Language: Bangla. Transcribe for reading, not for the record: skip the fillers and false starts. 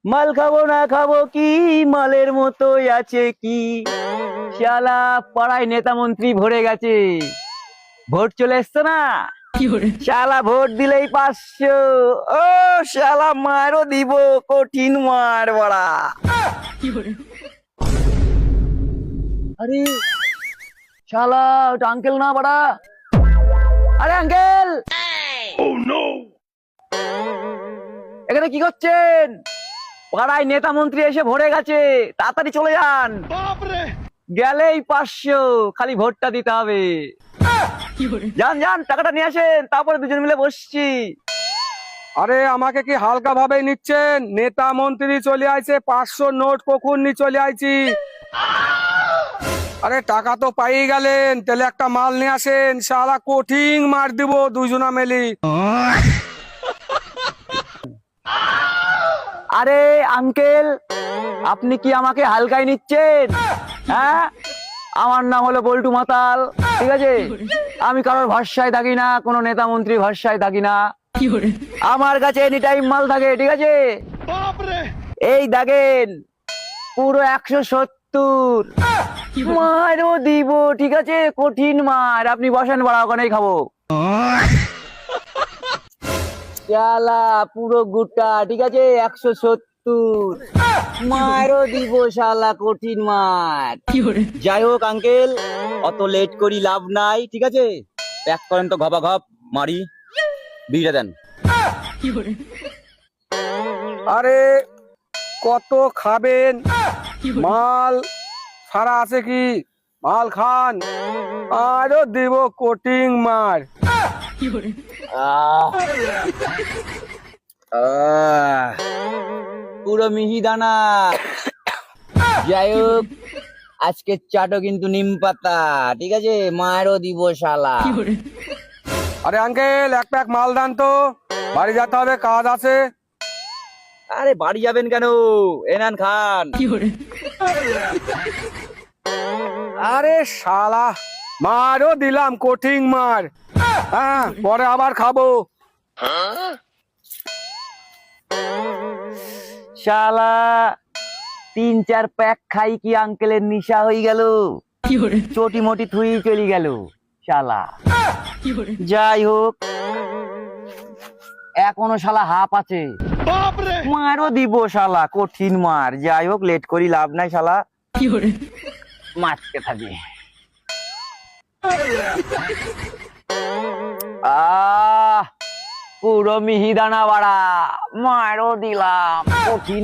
মাল খাবো না খাবো কি, মালের মতোই আছে কি। শালা পাড়ায় নেতা মন্ত্রী ভরে গেছে, ভোট চলে এসছে না। শালা ভোট দিলেই 500। ও শালা মারও দিব, কঠিন মার বড়া। আরে শালা ওটা আঙ্কেল না বড়া। আরে আঙ্কেল, এখানে কি করছেন? পাড়ায় নেতা মন্ত্রী এসে ভরে গেছে, তাড়াতাড়ি চলে যান। গেলেই 500, খালি ভোটটা দিতে হবে। যান যান, টাকাটা নিয়ে আসেন, তারপরে দুজন মিলে বসছি। আরে আমাকে কি হালকা ভাবে নিচ্ছেন? নেতা মন্ত্রী চলে আইছে, 500 নোট কখন নি চলে আইছি। আরে টাকা তো পাই গেলেন, তাহলে একটা মাল নিয়ে আসেন, শালা কঠিন মার দিব দুজনা মেলি। আরে আঙ্কেল, আপনি কি আমাকে হালকায় নিচ্ছেন? হ্যাঁ, আমার নাম হলো বল্টু মাতাল, ঠিক আছে? আমি কারোর ভরসায় থাকি না, কোনো নেতা মন্ত্রী ভরসায় থাকি না। আমার কাছে এনি টাইম মাল থাকে, ঠিক আছে? এই দেখেন, পুরো 170 মারও দিব, ঠিক আছে? কঠিন মার। আপনি বসেন, বাড়া ওখানেই খাবো। শালা পুরো গুটা, ঠিক আছে? 170 মারও দিব, শালা কঠিন মার। যাই হোক আঙ্কেল, অত লেট করি লাভ নাই, ঠিক আছে? প্যাক করেন তো, ঘপা ঘপ মারি, বিড়িটা দেন। আরে কত খাবেন? মাল সারা আছে কি? মাল খান, আরো দিব কঠিন মার। আহ, আহ, পুরো মিহিদানা। যাই হোক, আজকের চাটও কিন্তু নিম পাতা, ঠিক আছে? মারও দিব শালা। আরে আঙ্কেল, এক প্যাক মাল দেন তো, বাড়ি যেতে হবে, কাজ আছে। আরে বাড়ি যাবেন কেন? এনান খান। আরে শালা মারও দিলাম কঠিন মার। হ্যাঁ, পরে আবার খাবো। শালা 3-4 প্যাক খাই কি আঙ্কেলের নিশা হয়ে গেল, চটি মটি থুই চলে গেল শালা। যাই হোক, এখনো শালা হাফ আছে, মারও দিব শালা কঠিন মার। যাই হোক, লেট করি লাভ নাই, শালা মারতে থাকি। পুরো মিহিদানা বাড়া, মারও দিলাম কঠিন।